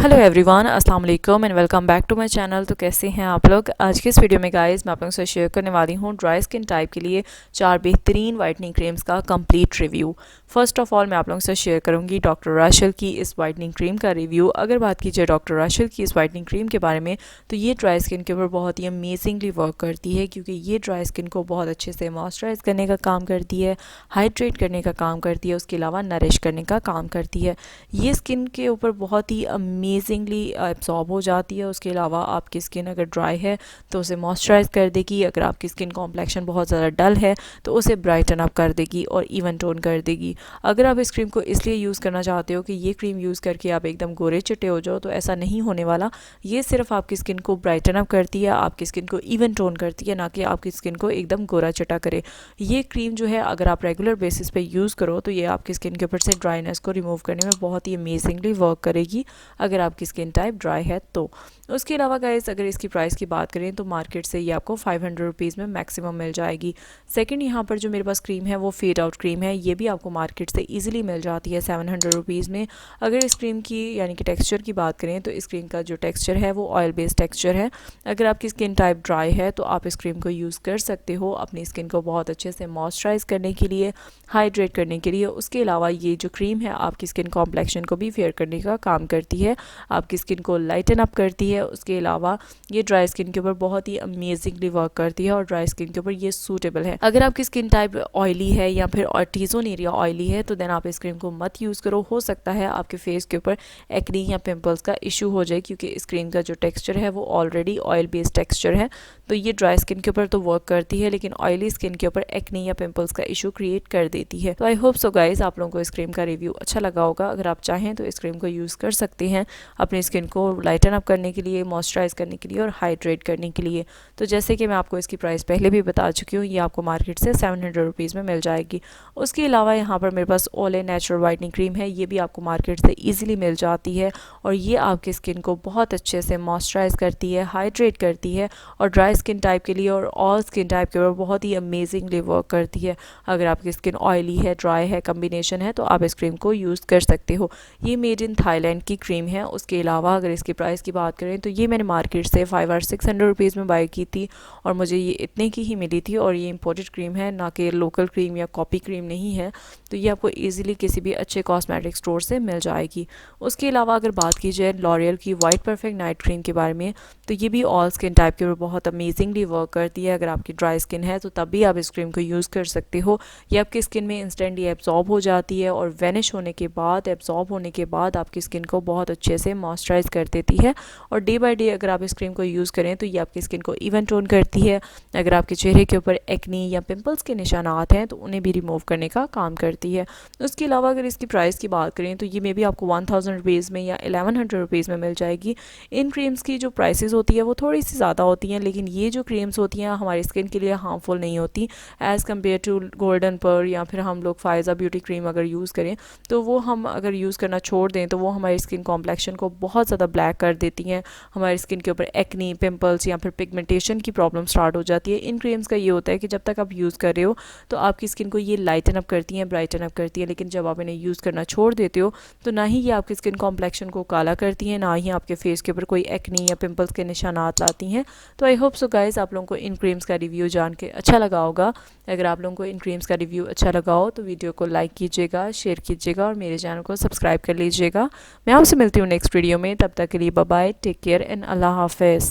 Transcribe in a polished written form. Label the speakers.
Speaker 1: Hello everyone, अस्सलाम वालेकुम and welcome back to my channel. तो कैसे हैं आप लोग। आज के इस वीडियो में गाइस मैं आप लोगों से शेयर करने वाली हूँ ड्राई स्किन टाइप के लिए 4 बेहतरीन वाइटनिंग क्रीम्स का complete review. First of all मैं आप लोगों से शेयर करूँगी डॉक्टर रशेल की इस वाइटनिंग क्रीम का रिव्यू। अगर बात की जाए डॉक्टर रशेल की इस वाइटनिंग क्रीम के बारे में, तो ये ड्राई स्किन के ऊपर बहुत ही अमेजिंगली वर्क करती है, क्योंकि ये ड्राई स्किन को बहुत अच्छे से मॉइस्चराइज करने का काम करती है, हाइड्रेट करने का काम करती है, उसके अलावा नरिश करने का काम करती है। ये स्किन के ऊपर बहुत ही अमेजिंगली एब्जॉर्ब हो जाती है। उसके अलावा आपकी स्किन अगर ड्राई है तो उसे मॉइस्चराइज कर देगी, अगर आपकी स्किन कॉम्प्लेक्शन बहुत ज़्यादा डल है तो उसे ब्राइटन अप कर देगी और इवन टोन कर देगी। अगर आप इस क्रीम को इसलिए यूज़ करना चाहते हो कि ये क्रीम यूज़ करके आप एकदम गोरे चिट्टे हो जाओ, तो ऐसा नहीं होने वाला। ये सिर्फ आपकी स्किन को ब्राइटन अप करती है, आपकी स्किन को इवन टोन करती है, ना कि आपकी स्किन को एकदम गोरा चिट्टा करे। ये क्रीम जो है अगर आप रेगुलर बेसिस पे यूज़ करो तो ये आपकी स्किन के ऊपर से ड्राइनेस को रिमूव करने में बहुत ही अमेजिंगली वर्क करेगी, अगर आपकी स्किन टाइप ड्राई है तो। उसके अलावा गाइस अगर इसकी प्राइस की बात करें तो मार्केट से ये आपको 500 रुपीज़ में मैक्सिमम मिल जाएगी। सेकंड, यहाँ पर जो मेरे पास क्रीम है वो फेड आउट क्रीम है, ये भी आपको मार्केट से इजीली मिल जाती है 700 रुपीज़ में। अगर इस क्रीम की यानी कि टेक्सचर की बात करें तो इस क्रीम का जो टेक्सचर है वो ऑयल बेस्ड टेक्सचर है। अगर आपकी स्किन टाइप ड्राई है तो आप इस क्रीम को यूज़ कर सकते हो अपनी स्किन को बहुत अच्छे से मॉइस्चराइज करने के लिए, हाइड्रेट करने के लिए। उसके अलावा ये जो क्रीम है आपकी स्किन कॉम्प्लेक्शन को भी फेयर करने का काम करती है, आपकी स्किन को लाइटन अप करती है। उसके अलावा ये ड्राई स्किन के ऊपर बहुत ही अमेजिंगली वर्क करती है और ड्राई स्किन के ऊपर ये सूटेबल है। अगर आपकी स्किन टाइप ऑयली है या फिर टी जोन एरिया ऑयली है तो देन आप इस क्रीम को मत यूज़ करो। हो सकता है आपके फेस के ऊपर एक्नी या पिंपल्स का इशू हो जाए, क्योंकि इस क्रीम का जो टेक्सचर है वो ऑलरेडी ऑयल बेस्ड टेक्सचर है। तो ये ड्राई स्किन के ऊपर तो वर्क करती है, लेकिन ऑयली स्किन के ऊपर एक्नी या पिंपल्स का इशू क्रिएट कर देती है। तो आई होप सो गाइज आप लोगों को इस क्रीम का रिव्यू अच्छा लगा होगा। अगर आप चाहें तो इस क्रीम को यूज़ कर सकते हैं अपनी स्किन को लाइटन अप करने के लिए, मॉइस्चराइज करने के लिए और हाइड्रेट करने के लिए। तो जैसे कि मैं आपको इसकी प्राइस पहले भी बता चुकी हूँ, ये आपको मार्केट से 700 रुपीज़ में मिल जाएगी। उसके अलावा यहाँ पर मेरे पास ओले नेचुरल वाइटनिंग क्रीम है, ये भी आपको मार्केट से ईजिली मिल जाती है और ये आपकी स्किन को बहुत अच्छे से मॉइस्चराइज करती है, हाइड्रेट करती है और ड्राई स्किन टाइप के लिए और ऑल स्किन टाइप के ऊपर बहुत ही अमेजिंगली वर्क करती है। अगर आपकी स्किन ऑयली है, ड्राई है, कम्बिनेशन है, तो आप इस क्रीम को यूज़ कर सकते हो। ये मेड इन थाईलैंड की क्रीम है। उसके अलावा अगर इसकी प्राइस की बात करें तो ये मैंने मार्केट से 500 और 600 रुपीज़ में बाय की थी और मुझे ये इतने की ही मिली थी। और ये इंपोर्टेड क्रीम है, ना कि लोकल क्रीम या कॉपी क्रीम नहीं है। तो ये आपको ईजिली किसी भी अच्छे कॉस्मेटिक स्टोर से मिल जाएगी। उसके अलावा अगर बात की जाए लॉरियल की वाइट परफेक्ट नाइट क्रीम के बारे में, तो ये भी ऑल स्किन टाइप के ऊपर बहुत अमेजिंगली वर्क करती है। अगर आपकी ड्राई स्किन है तो तब भी आप इस क्रीम को यूज़ कर सकते हो। ये आपकी स्किन में इंस्टेंटली एब्जॉर्ब हो जाती है और वैनिश होने के बाद, एब्जॉर्ब होने के बाद आपकी स्किन को बहुत अच्छे से मॉइस्चराइज कर देती है। और डे बाय डे अगर आप इस क्रीम को यूज़ करें तो ये आपकी स्किन को इवन टोन करती है। अगर आपके चेहरे के ऊपर एक्नी या पिंपल्स के निशानात हैं तो उन्हें भी रिमूव करने का काम करती है। उसके अलावा अगर इसकी प्राइस की बात करें तो ये मे भी आपको 1000 रुपीज़ में या 1100 रुपीज़ में मिल जाएगी। इन क्रीम्स की जो प्राइसेस होती है वो थोड़ी सी ज़्यादा होती हैं, लेकिन ये जो क्रीम्स होती हैं हमारी स्किन के लिए हार्मफुल नहीं होती एज़ कम्पेयर टू गोल्डन पर या फिर हम लोग फायज़ा ब्यूटी क्रीम अगर यूज़ करें तो वो हम अगर यूज़ करना छोड़ दें तो वो हमारी स्किन कॉम्प्लेक्शन को बहुत ज़्यादा ब्लैक कर देती हैं। हमारी स्किन के ऊपर एक्नी, पिंपल्स या फिर पिगमेंटेशन की प्रॉब्लम स्टार्ट हो जाती है। इन क्रीम्स का ये होता है कि जब तक आप यूज़ कर रहे हो तो आपकी स्किन को ये लाइटन अप करती हैं, ब्राइटन अप करती है, लेकिन जब आप इन्हें यूज़ करना छोड़ देते हो तो ना ही ये आपकी स्किन कॉम्प्लेक्शन को काला करती हैं, ना ही आपके फेस के ऊपर कोई एक्नी या पिंपल्स के निशानात लाती हैं। तो आई होप सो गाइस आप लोगों को इन क्रीम्स का रिव्यू जान के अच्छा लगा होगा। अगर आप लोगों को इन क्रीम्स का रिव्यू अच्छा लगा हो तो वीडियो को लाइक कीजिएगा, शेयर कीजिएगा और मेरे चैनल को सब्सक्राइब कर लीजिएगा। मैं आपसे मिलती हूँ नेक्स्ट वीडियो में, तब तक के लिए bye bye, take care and अल्लाह हाफिज़।